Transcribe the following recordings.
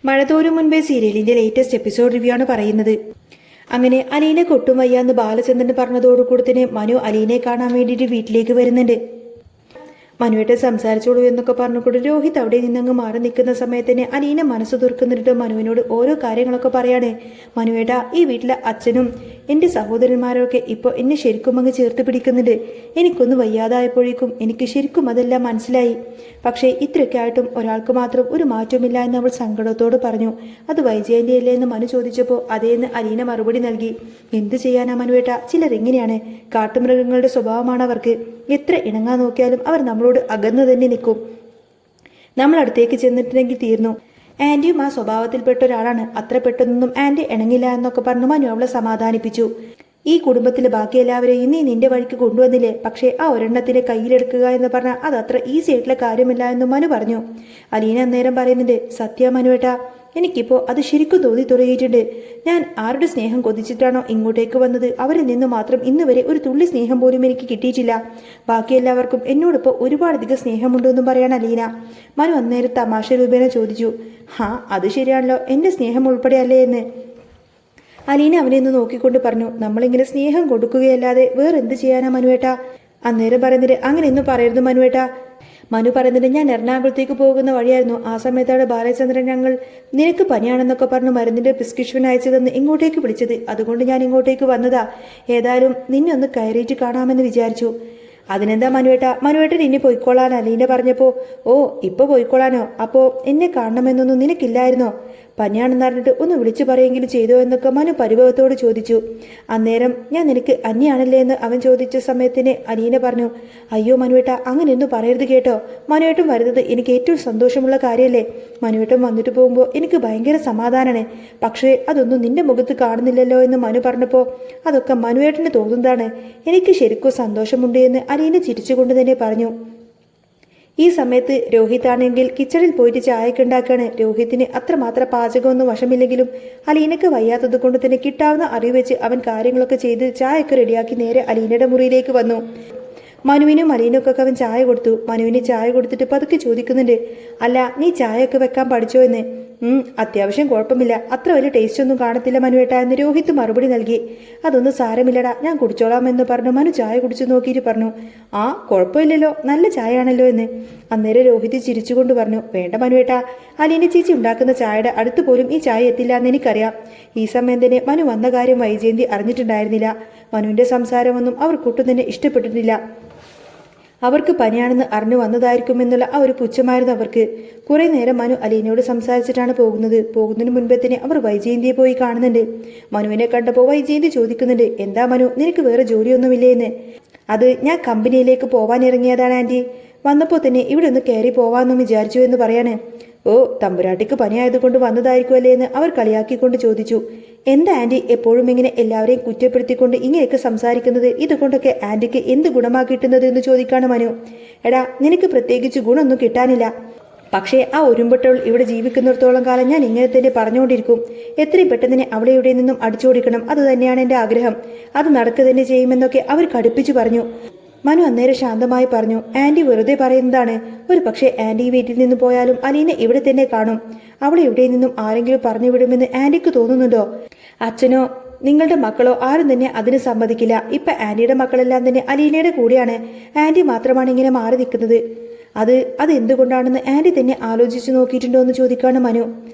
മഴ തോരും മുൻപേ സീരിയലിന്റെ ലേറ്റസ്റ്റ് എപ്പിസോഡ് റിവ്യൂ ആണ് പറയുന്നത്. അങ്ങനെ അലീനെ കൊട്ടും വയ്യാന്ന് ബാലചന്ദ്രൻ പറഞ്ഞതോടുകൂടി തന്നെ മനു അലീനെ കാണാൻ വേണ്ടിയിട്ട് വീട്ടിലേക്ക് വരുന്നുണ്ട്. മനുവേട്ട് സംസാരിച്ചോളൂ എന്നൊക്കെ പറഞ്ഞുകൊണ്ട് രോഹിത് അവിടെ നിന്നങ്ങ് മാറി നിൽക്കുന്ന സമയത്ത് തന്നെ അലീന മനസ്സ് തുറക്കുന്നിട്ട് മനുവിനോട് ഓരോ കാര്യങ്ങളൊക്കെ പറയാണ്. മനുവേട്ട, ഈ വീട്ടിലെ അച്ഛനും എൻ്റെ സഹോദരന്മാരൊക്കെ ഇപ്പോൾ എന്നെ ശരിക്കും അങ്ങ് ചേർത്ത് പിടിക്കുന്നുണ്ട്. എനിക്കൊന്ന് വയ്യാതായപ്പോഴേക്കും എനിക്ക് ശരിക്കും അതെല്ലാം മനസ്സിലായി. പക്ഷേ ഇത്രയൊക്കെ ആയിട്ടും ഒരാൾക്ക് മാത്രം ഒരു മാറ്റമില്ല എന്ന് അവൾ സങ്കടത്തോട് പറഞ്ഞു. അത് വൈജയൻ്റെ അല്ലേ എന്ന് മനു ചോദിച്ചപ്പോൾ അതേന്ന് അലീന മറുപടി നൽകി. എന്ത് ചെയ്യാനാ മനുവേട്ട, ചിലരെങ്ങനെയാണ്, കാട്ടുമൃഗങ്ങളുടെ സ്വഭാവമാണ് അവർക്ക്. എത്ര ഇണങ്ങാൻ നോക്കിയാലും അവർ നമ്മളോട് അകന്നു തന്നെ നിൽക്കും. നമ്മൾ അടുത്തേക്ക് ചെന്നിട്ടുണ്ടെങ്കിൽ തീർന്നു. ആൻറ്റിയും ആ സ്വഭാവത്തിൽപ്പെട്ട ഒരാളാണ്. അത്ര പെട്ടെന്നൊന്നും ആൻറ്റി ഇണങ്ങില്ല എന്നൊക്കെ പറഞ്ഞു മനു അവളെ സമാധാനിപ്പിച്ചു. ഈ കുടുംബത്തിലെ ബാക്കി എല്ലാവരെയും നീ നിന്റെ വഴിക്ക് കൊണ്ടുവന്നില്ലേ, പക്ഷേ ആ ഒരെണ്ണത്തിനെ കയ്യിലെടുക്കുക എന്ന് പറഞ്ഞാൽ അത് അത്ര ഈസി ആയിട്ടുള്ള കാര്യമില്ല എന്ന് മനു പറഞ്ഞു. അലീന അന്നേരം പറയുന്നുണ്ട്, സത്യ മനുവേട്ടാ, എനിക്കിപ്പോൾ അത് ശരിക്കും തോന്നി തുടങ്ങിയിട്ടുണ്ട്. ഞാൻ ആരുടെ സ്നേഹം കൊതിച്ചിട്ടാണോ ഇങ്ങോട്ടേക്ക് വന്നത്, അവരിൽ നിന്ന് മാത്രം ഇന്ന് വരെ ഒരു തുള്ളി സ്നേഹം പോലും എനിക്ക് കിട്ടിയിട്ടില്ല. ബാക്കി എല്ലാവർക്കും എന്നോടൊപ്പം ഒരുപാടധികം സ്നേഹമുണ്ടെന്നും പറയാൻ അലീന. മനു അന്നേരം തമാശ രൂപേണ ചോദിച്ചു, ഹാ അത് ശരിയാണല്ലോ, എൻ്റെ സ്നേഹം ഉൾപ്പെടെ അല്ലേ എന്ന്. അലീന അവനെ ഒന്ന് നോക്കിക്കൊണ്ട് പറഞ്ഞു, നമ്മളിങ്ങനെ സ്നേഹം കൊടുക്കുകയല്ലാതെ വേറെന്ത് ചെയ്യാനാ മനുവേട്ടാ. അന്നേരം പറയുന്നത്, അങ്ങനെയൊന്നും പറയരുത് മനുവേട്ടാ. മനു പറയുന്നത്, ഞാൻ എറണാകുളത്തേക്ക് പോകുന്ന വഴിയായിരുന്നു. ആ സമയത്താണ് ബാലചന്ദ്രൻ ഞങ്ങൾ നിനക്ക് പനിയാണെന്നൊക്കെ പറഞ്ഞു മരുന്നിന്റെ പ്രിസ്ക്രിപ്ഷൻ അയച്ചു തന്ന് ഇങ്ങോട്ടേക്ക് വിളിച്ചത്. അതുകൊണ്ട് ഞാൻ ഇങ്ങോട്ടേക്ക് വന്നതാ. ഏതായാലും നിന്നെ ഒന്ന് കയറിയിട്ട് കാണാമെന്ന് വിചാരിച്ചു. അതിനെന്താ മനുവേട്ടൻ ഇനി പോയിക്കോളാൻ അലീന പറഞ്ഞപ്പോൾ, ഓ ഇപ്പൊ പോയിക്കോളാനോ, അപ്പോ എന്നെ കാണണമെന്നൊന്നും നിനക്കില്ലായിരുന്നോ? പനിയാണെന്ന് പറഞ്ഞിട്ട് ഒന്ന് വിളിച്ചു പറയുമെങ്കിലും ചെയ്തോ എന്നൊക്കെ മനു പരിഭവത്തോട് ചോദിച്ചു. അന്നേരം ഞാൻ നിനക്ക് അന്യാണല്ലേ എന്ന് അവൻ ചോദിച്ച സമയത്തിന് അലീന പറഞ്ഞു, അയ്യോ മനുവേട്ട, അങ്ങനെയൊന്നും പറയരുത് കേട്ടോ. മനുവേട്ടൻ വരുന്നത് എനിക്ക് ഏറ്റവും സന്തോഷമുള്ള കാര്യമല്ലേ. മനുവേട്ടൻ വന്നിട്ട് പോകുമ്പോൾ എനിക്ക് ഭയങ്കര സമാധാനമാണ്. പക്ഷേ അതൊന്നും നിന്റെ മുഖത്ത് കാണുന്നില്ലല്ലോ എന്ന് മനു പറഞ്ഞപ്പോൾ, അതൊക്കെ മനുവേട്ടന് തോന്നുന്നതാണ്. എനിക്ക് ശരിക്കും സന്തോഷമുണ്ട് എന്ന് അലീന ചിരിച്ചുകൊണ്ട് തന്നെ പറഞ്ഞു. ഈ സമയത്ത് രോഹിത് ആണെങ്കിൽ കിച്ചണിൽ പോയിട്ട് ചായയൊക്കെ ഉണ്ടാക്കാണ്. രോഹിത്തിന് അത്രമാത്രം പാചകമൊന്നും വശമില്ലെങ്കിലും അലീനക്ക് വയ്യാത്തത് കൊണ്ട് തന്നെ കിട്ടാവുന്ന അറിവ് വെച്ച് അവൻ കാര്യങ്ങളൊക്കെ ചെയ്ത് ചായയൊക്കെ റെഡിയാക്കി നേരെ അലീനയുടെ മുറിയിലേക്ക് വന്നു. മനുവിനും അലീനൊക്കെ അവൻ ചായ കൊടുത്തു. മനുവിന് ചായ കൊടുത്തിട്ട് പതുക്കെ ചോദിക്കുന്നുണ്ട്, അല്ല നീ ചായയൊക്കെ വെക്കാൻ പഠിച്ചോ എന്ന്. അത്യാവശ്യം കുഴപ്പമില്ല, അത്ര വലിയ ടേസ്റ്റ് ഒന്നും കാണത്തില്ല മനുവേട്ട എന്ന് രോഹിത് മറുപടി നൽകി. അതൊന്നും സാരമില്ലടാ, ഞാൻ കുടിച്ചോളാമെന്ന് പറഞ്ഞു മനു ചായ കുടിച്ചു നോക്കിയിട്ട് പറഞ്ഞു, ആ കുഴപ്പമില്ലല്ലോ, നല്ല ചായ ആണല്ലോ എന്ന്. അന്നേരം രോഹിത് ചിരിച്ചുകൊണ്ട് പറഞ്ഞു, വേണ്ട മനുവേട്ട, അലീന ചേച്ചി ഉണ്ടാക്കുന്ന ചായയുടെ അടുത്ത് പോലും ഈ ചായ എത്തില്ല എന്ന് എനിക്കറിയാം. ഈ സമയം തന്നെ മനു വന്ന കാര്യം വൈജയന്തി അറിഞ്ഞിട്ടുണ്ടായിരുന്നില്ല. മനുവിന്റെ സംസാരമൊന്നും അവർക്കൊട്ടും തന്നെ ഇഷ്ടപ്പെട്ടിട്ടില്ല. അവർക്ക് പനിയാണെന്ന് അറിഞ്ഞു വന്നതായിരിക്കുമെന്നുള്ള ആ ഒരു പുച്ഛമായിരുന്നു അവർക്ക്. കുറെ നേരം മനു അലീനയോട് സംസാരിച്ചിട്ടാണ് പോകുന്നതിന് മുൻപേ തന്നെ അവർ വൈജയന്തിയെ പോയി കാണുന്നുണ്ട്. മനുവിനെ കണ്ടപ്പോൾ വൈജയന്തി ചോദിക്കുന്നുണ്ട്, എന്താ മനു, നിനക്ക് വേറെ ജോലിയൊന്നുമില്ലേ എന്ന്. അത് ഞാൻ കമ്പനിയിലേക്ക് പോവാൻ ഇറങ്ങിയതാണ് ആൻറ്റി. വന്നപ്പോൾ തന്നെ ഇവിടെ ഒന്ന് കയറി പോവാമെന്നും വിചാരിച്ചു എന്ന് പറയാണ്. ഓ, തമ്പുരാട്ടിക്ക് പനിയായതുകൊണ്ട് വന്നതായിരിക്കുമല്ലേ എന്ന് അവർ കളിയാക്കിക്കൊണ്ട് ചോദിച്ചു. എന്താ ആൻറ്റി എപ്പോഴും ഇങ്ങനെ എല്ലാവരെയും കുറ്റപ്പെടുത്തിക്കൊണ്ട് ഇങ്ങനെയൊക്കെ സംസാരിക്കുന്നത്? ഇതുകൊണ്ടൊക്കെ ആൻറ്റിക്ക് എന്ത് ഗുണമാ കിട്ടുന്നത് എന്ന് ചോദിക്കാണ് മനു. എടാ, നിനക്ക് പ്രത്യേകിച്ച് ഗുണമൊന്നും കിട്ടാനില്ല. പക്ഷേ ആ ഒരുമ്പട്ടവൾ ഇവിടെ ജീവിക്കുന്നിടത്തോളം കാലം ഞാൻ ഇങ്ങനെ തന്നെ പറഞ്ഞുകൊണ്ടിരിക്കും. എത്രയും പെട്ടെന്ന് അവളെ ഇവിടെ നിന്നും അടിച്ചോടിക്കണം, അത് തന്നെയാണ് എൻ്റെ ആഗ്രഹം. അത് നടക്കുക തന്നെ ചെയ്യുമെന്നൊക്കെ അവർ കടുപ്പിച്ചു പറഞ്ഞു. മനു അന്നേരം ശാന്തമായി പറഞ്ഞു, ആൻറ്റി വെറുതെ പറയുന്നതാണ്. ഒരു പക്ഷേ ആൻറ്റി വീട്ടിൽ നിന്ന് പോയാലും അലീന ഇവിടെ തന്നെ കാണും. അവളെ ഇവിടെ നിന്നും ആരെങ്കിലും പറഞ്ഞു വിടുമെന്ന് ആൻറ്റിക്ക് തോന്നുന്നുണ്ടോ? അച്ഛനോ നിങ്ങളുടെ മക്കളോ ആരും തന്നെ അതിന് സമ്മതിക്കില്ല. ഇപ്പൊ ആൻറ്റിയുടെ മക്കളെല്ലാം തന്നെ അലീനയുടെ കൂടെയാണ്. ആൻറ്റി മാത്രമാണ് ഇങ്ങനെ മാറി നിൽക്കുന്നത്. അത് എന്തുകൊണ്ടാണെന്ന് ആൻറ്റി തന്നെ ആലോചിച്ചു നോക്കിയിട്ടുണ്ടോ എന്ന് ചോദിക്കാണ് മനു.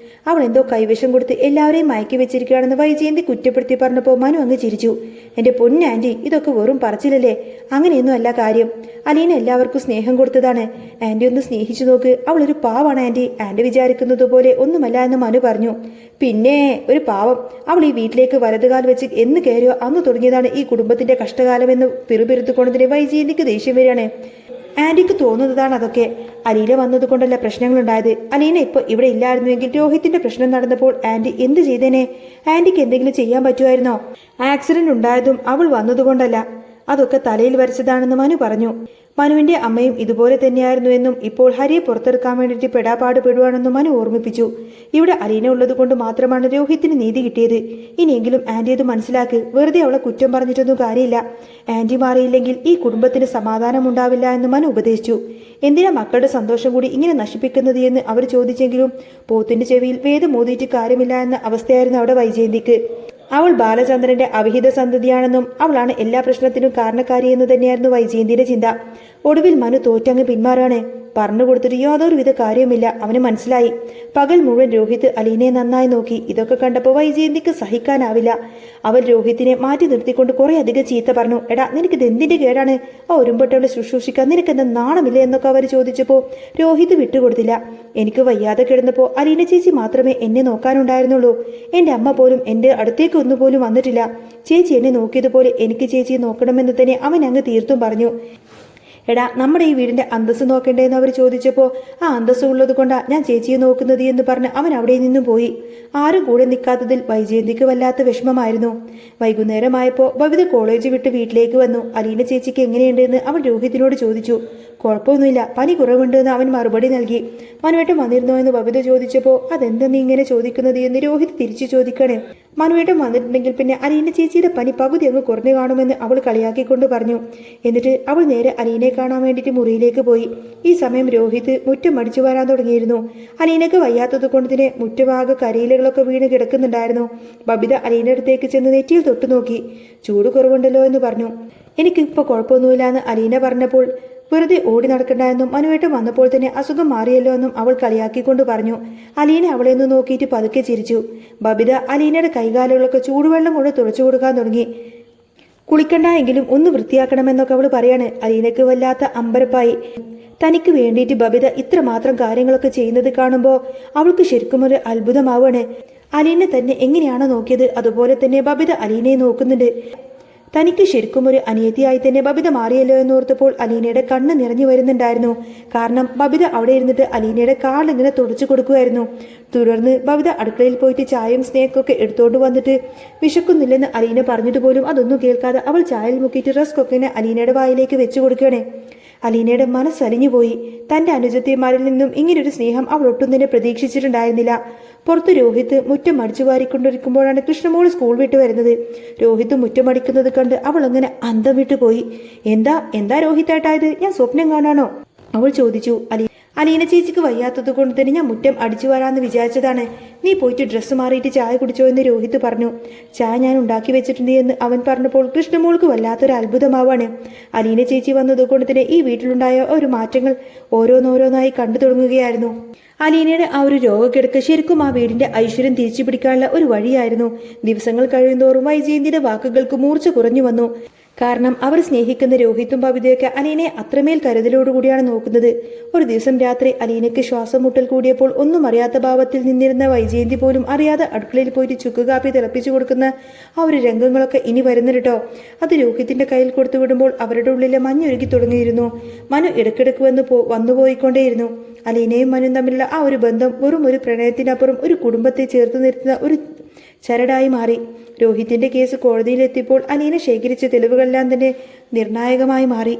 അവൾ എന്തോ കൈവശം കൊടുത്ത് എല്ലാവരെയും മയക്കി വെച്ചിരിക്കുകയാണെന്ന് വൈജയന്തി കുറ്റപ്പെടുത്തി പറഞ്ഞപ്പോൾ മനു അങ്ങ് ചിരിച്ചു. എൻ്റെ പൊന്നാൻറ്റി, ഇതൊക്കെ വെറും പറച്ചിലല്ലേ, അങ്ങനെയൊന്നും അല്ല കാര്യം. അലീന എല്ലാവർക്കും സ്നേഹം കൊടുത്തതാണ്. ആൻറ്റി ഒന്ന് സ്നേഹിച്ചു നോക്ക്, അവളൊരു പാവാണ് ആൻറ്റി. ആൻറ്റി വിചാരിക്കുന്നത് പോലെ ഒന്നുമല്ല എന്ന് മനു പറഞ്ഞു. പിന്നെ ഒരു പാവം, അവൾ ഈ വീട്ടിലേക്ക് വലതുകാൽ വെച്ച് എന്ന് കയറിയോ അന്ന് തുടങ്ങിയതാണ് ഈ കുടുംബത്തിന്റെ കഷ്ടകാലമെന്ന് പിറുപിറുത്തുകൊണ്ടതിന് വൈജയന്തിക്ക് ദേഷ്യം വരികയാണ്. ആൻറ്റിക്ക് തോന്നുന്നതാണ് അതൊക്കെ. അലീന വന്നതുകൊണ്ടല്ല പ്രശ്നങ്ങളുണ്ടായത്. അലീന ഇപ്പോൾ ഇവിടെ ഇല്ലായിരുന്നുവെങ്കിൽ രോഹിത്തിന്റെ പ്രശ്നം നടന്നപ്പോൾ ആൻറ്റി എന്ത് ചെയ്തേനെ? ആൻറ്റിക്ക് എന്തെങ്കിലും ചെയ്യാൻ പറ്റുമായിരുന്നോ? ആക്സിഡന്റ് ഉണ്ടായതും അവൾ വന്നതുകൊണ്ടല്ല. അതൊക്കെ തലയിൽ വരച്ചതാണെന്ന് മനു പറഞ്ഞു. മനുവിന്റെ അമ്മയും ഇതുപോലെ തന്നെയായിരുന്നു എന്നും ഇപ്പോൾ ഹരിയെ പുറത്തെടുക്കാൻ വേണ്ടിയിട്ട് പെടാപാട് പെടുവാണെന്നും മനു ഓർമ്മിപ്പിച്ചു. ഇവിടെ അലീന ഉള്ളത് കൊണ്ട് മാത്രമാണ് രോഹിത്തിന് നീതി കിട്ടിയത്. ഇനിയെങ്കിലും ആന്റി അത് മനസ്സിലാക്ക്. വെറുതെ അവളെ കുറ്റം പറഞ്ഞിട്ടൊന്നും കാര്യമില്ല. ആന്റി മാറിയില്ലെങ്കിൽ ഈ കുടുംബത്തിന് സമാധാനം ഉണ്ടാവില്ല എന്ന് മനു ഉപദേശിച്ചു. എന്തിനാ മക്കളുടെ സന്തോഷം കൂടി ഇങ്ങനെ നശിപ്പിക്കുന്നത് എന്ന് അവർ ചോദിച്ചെങ്കിലും പോത്തിന്റെ ചെവിയിൽ വേദം മോദിയിട്ട് കാര്യമില്ല എന്ന അവസ്ഥയായിരുന്നു അവിടെ വൈജയന്തിക്ക്. അവൾ ബാലചന്ദ്രന്റെ അവിഹിത സന്തതിയാണെന്നും അവളാണ് എല്ലാ പ്രശ്നത്തിനും കാരണക്കാരിയെന്ന് തന്നെയായിരുന്നു വൈജയന്തിയുടെ ചിന്ത. ഒടുവിൽ മനു തോറ്റങ്ങ് പിന്മാറാണ്. പറഞ്ഞു കൊടുത്തിട്ട് യാതൊരുവിധ കാര്യവുമില്ല. അവന് മനസ്സിലായി. പകൽ മുഴുവൻ രോഹിത് അലീനയെ നന്നായി നോക്കി. ഇതൊക്കെ കണ്ടപ്പോൾ വൈജയന്തിക്ക് സഹിക്കാനാവില്ല. അവൾ രോഹിത്തിനെ മാറ്റി നിർത്തിക്കൊണ്ട് കുറെ അധികം ചീത്ത പറഞ്ഞു. എടാ, നിനക്കിത് എന്തിന്റെ കേടാണ്? ആ ഒരുമ്പട്ടവളെ ശുശ്രൂഷിക്കാൻ നിനക്കെന്താ നാണമില്ല എന്നൊക്കെ അവർ ചോദിച്ചപ്പോൾ രോഹിത് വിട്ടുകൊടുത്തില്ല. എനിക്ക് വയ്യാതെ കിടന്നപ്പോൾ അലീന ചേച്ചി മാത്രമേ എന്നെ നോക്കാനുണ്ടായിരുന്നുള്ളൂ. എന്റെ അമ്മ പോലും എന്റെ അടുത്തേക്ക് ഒന്നുപോലും വന്നിട്ടില്ല. ചേച്ചി എന്നെ നോക്കിയതുപോലെ എനിക്ക് ചേച്ചിയെ നോക്കണമെന്ന് തന്നെ അവൻ അങ്ങ് തീർത്തും പറഞ്ഞു. എടാ, നമ്മുടെ ഈ വീടിന്റെ അന്തസ്സ് നോക്കണ്ടേന്ന് അവർ ചോദിച്ചപ്പോൾ ആ അന്തസ്സ് ഉള്ളത് കൊണ്ടാ ഞാൻ ചേച്ചിയെ നോക്കുന്നത് എന്ന് പറഞ്ഞ് അവൻ അവിടെ നിന്നും പോയി. ആരും കൂടെ നിൽക്കാത്തതിൽ വൈജയന്തിക്ക് വല്ലാത്ത വിഷമമായിരുന്നു. വൈകുന്നേരമായപ്പോൾ ബബിത കോളേജ് വിട്ട് വീട്ടിലേക്ക് വന്നു. അലീന ചേച്ചിക്ക് എങ്ങനെയുണ്ടെന്ന് അവൾ രോഹിത്തിനോട് ചോദിച്ചു. കുഴപ്പമൊന്നുമില്ല, പനി കുറവുണ്ട് എന്ന് അവൻ മറുപടി നൽകി. മനുവേട്ടൻ വന്നിരുന്നോ എന്ന് ബബിത ചോദിച്ചപ്പോൾ അതെന്താ നീ ഇങ്ങനെ ചോദിക്കുന്നത് എന്ന് രോഹിത് തിരിച്ചു ചോദിക്കണേ. മനുവേട്ടൻ വന്നിട്ടുണ്ടെങ്കിൽ പിന്നെ അലീന ചേച്ചിയുടെ പനി പകുതി അങ്ങ് കുറഞ്ഞു കാണുമെന്ന് അവൾ കളിയാക്കിക്കൊണ്ട് പറഞ്ഞു. എന്നിട്ട് അവൾ നേരെ അലീനയെ കാണാൻ വേണ്ടിയിട്ട് മുറിയിലേക്ക് പോയി. ഈ സമയം രോഹിത് മുറ്റം അടിച്ചു വരാൻ തുടങ്ങിയിരുന്നു. അലീനക്ക് വയ്യാത്തത് കൊണ്ട് തന്നെ മുറ്റഭാഗ കരിയിലകളൊക്കെ വീണ് കിടക്കുന്നുണ്ടായിരുന്നു. ബബിത അലീനയുടെ അടുത്തേക്ക് ചെന്ന് നെറ്റിയിൽ തൊട്ടു നോക്കി. ചൂട് കുറവുണ്ടല്ലോ എന്ന് പറഞ്ഞു. എനിക്കിപ്പോൾ കുഴപ്പമൊന്നുമില്ല എന്ന് അലീന പറഞ്ഞപ്പോൾ വെറുതെ ഓടി നടക്കണ്ടെന്നും മനുവേട്ടൻ വന്നപ്പോൾ തന്നെ അസുഖം മാറിയല്ലോ എന്നും അവൾ കളിയാക്കിക്കൊണ്ട് പറഞ്ഞു. അലീന അവളെ ഒന്ന് നോക്കിയിട്ട് പതുക്കെ ചിരിച്ചു. ബബിത അലീനയുടെ കൈകാലുകളൊക്കെ ചൂടുവെള്ളം കൊണ്ട് തുളച്ചു കൊടുക്കാൻ തുടങ്ങി. കുളിക്കണ്ട എങ്കിലും ഒന്ന് വൃത്തിയാക്കണമെന്നൊക്കെ അവൾ പറയാണ്. അലീനക്ക് വല്ലാത്ത അമ്പരപ്പായി. തനിക്ക് വേണ്ടിയിട്ട് ബബിത ഇത്രമാത്രം കാര്യങ്ങളൊക്കെ ചെയ്യുന്നത് കാണുമ്പോൾ അവൾക്ക് ശരിക്കും ഒരു അത്ഭുതമാവാണ്. അലീനെ തന്നെ എങ്ങനെയാണോ നോക്കിയത് അതുപോലെ തന്നെ ബബിത അലീനയെ നോക്കുന്നുണ്ട്. തനിക്ക് ശരിക്കും ഒരു അനിയത്തിയായി തന്നെ ബബിത മാറിയല്ലോ എന്നോർത്തപ്പോൾ അലീനയുടെ കണ്ണ് നിറഞ്ഞു വരുന്നുണ്ടായിരുന്നു. കാരണം ബബിത അവിടെ ഇരുന്നിട്ട് അലീനയുടെ കാലിങ്ങനെ തുടച്ചു കൊടുക്കുമായിരുന്നു. തുടർന്ന് ബബിത അടുക്കളയിൽ പോയിട്ട് ചായയും സ്നേക്കൊക്കെ എടുത്തോണ്ട് വന്നിട്ട് വിശക്കുന്നില്ലെന്ന് അലീന പറഞ്ഞതുപോലും അതൊന്നും കേൾക്കാതെ അവൾ ചായയിൽ മുക്കിയിട്ട് റസ്കൊക്കെ അലീനയുടെ വായിലേക്ക് വെച്ചു കൊടുക്കുകയാണ്. അലീനയുടെ മനസ്സലിഞ്ഞുപോയി. തന്റെ അനുജത്തിമാരിൽ നിന്നും ഇങ്ങനൊരു സ്നേഹം അവൾ ഒട്ടും തന്നെ പ്രതീക്ഷിച്ചിട്ടുണ്ടായിരുന്നില്ല. പുറത്ത് രോഹിത് മുറ്റം അടിച്ചു വാരിക്കൊണ്ടിരിക്കുമ്പോഴാണ് കൃഷ്ണമോൾ സ്കൂൾ വിട്ട് വരുന്നത്. രോഹിത് മുറ്റം അടിക്കുന്നത് കണ്ട് അവൾ അങ്ങനെ അന്തം വിട്ടു പോയി. എന്താ രോഹിത്തായിട്ടായത്? ഞാൻ സ്വപ്നം കാണാണോ? അവൾ ചോദിച്ചു. അലീന ചേച്ചിക്ക് വയ്യാത്തത് കൊണ്ട് തന്നെ ഞാൻ മുറ്റം അടിച്ചു വരാമെന്ന് വിചാരിച്ചതാണ്. നീ പോയിട്ട് ഡ്രസ്സ് മാറിയിട്ട് ചായ കുടിച്ചോ എന്ന് രോഹിത് പറഞ്ഞു. ചായ ഞാൻ ഉണ്ടാക്കി വെച്ചിട്ടുണ്ട് എന്ന് അവൻ പറഞ്ഞപ്പോൾ കൃഷ്ണമോൾക്ക് വല്ലാത്തൊരു അത്ഭുതമാവാണ്. അലീന ചേച്ചി വന്നതുകൊണ്ട് തന്നെ ഈ വീട്ടിലുണ്ടായ ഒരു മാറ്റങ്ങൾ ഓരോന്നോരോന്നായി കണ്ടു തുടങ്ങുകയായിരുന്നു. അലീനയുടെ ആ ഒരു രോഗക്കിടക്ക് ശരിക്കും ആ വീടിന്റെ ഐശ്വര്യം തിരിച്ചു പിടിക്കാനുള്ള ഒരു വഴിയായിരുന്നു. ദിവസങ്ങൾ കഴിയുന്തോറും വൈജയന്തിയുടെ വാക്കുകൾക്ക് മൂർച്ച കുറഞ്ഞു വന്നു. കാരണം അവർ സ്നേഹിക്കുന്ന രോഹിത്തും ബബിതയൊക്കെ അലീനയെ അത്രമേൽ കരുതലോടുകൂടിയാണ് നോക്കുന്നത്. ഒരു ദിവസം രാത്രി അലീനയ്ക്ക് ശ്വാസം മുട്ടൽ കൂടിയപ്പോൾ ഒന്നും അറിയാത്ത ഭാവത്തിൽ നിന്നിരുന്ന വൈജയന്തി പോലും അറിയാതെ അടുക്കളയിൽ പോയിട്ട് ചുക്ക് കാപ്പി തിളപ്പിച്ചു കൊടുക്കുന്ന ആ ഒരു രംഗങ്ങളൊക്കെ ഇനി വരുന്നു കേട്ടോ. അത് രോഹിത്തിന്റെ കയ്യിൽ കൊടുത്തു വിടുമ്പോൾ അവരുടെ ഉള്ളിലെ മഞ്ഞൊരുക്കി തുടങ്ങിയിരുന്നു. മനു ഇടയ്ക്കിടയ്ക്ക് വന്നുപോയിക്കൊണ്ടേയിരുന്നു. അലീനയും മനുവും തമ്മിലുള്ള ആ ഒരു ബന്ധം വെറും ഒരു പ്രണയത്തിനപ്പുറം ഒരു കുടുംബത്തെ ചേർത്ത് നിർത്തുന്ന ഒരു ചരടായി മാറി. രോഹിത്തിന്റെ കേസ് കോടതിയിലെത്തിയപ്പോൾ അലീന ശേഖരിച്ച തെളിവുകളെല്ലാം തന്നെ നിർണായകമായി മാറി.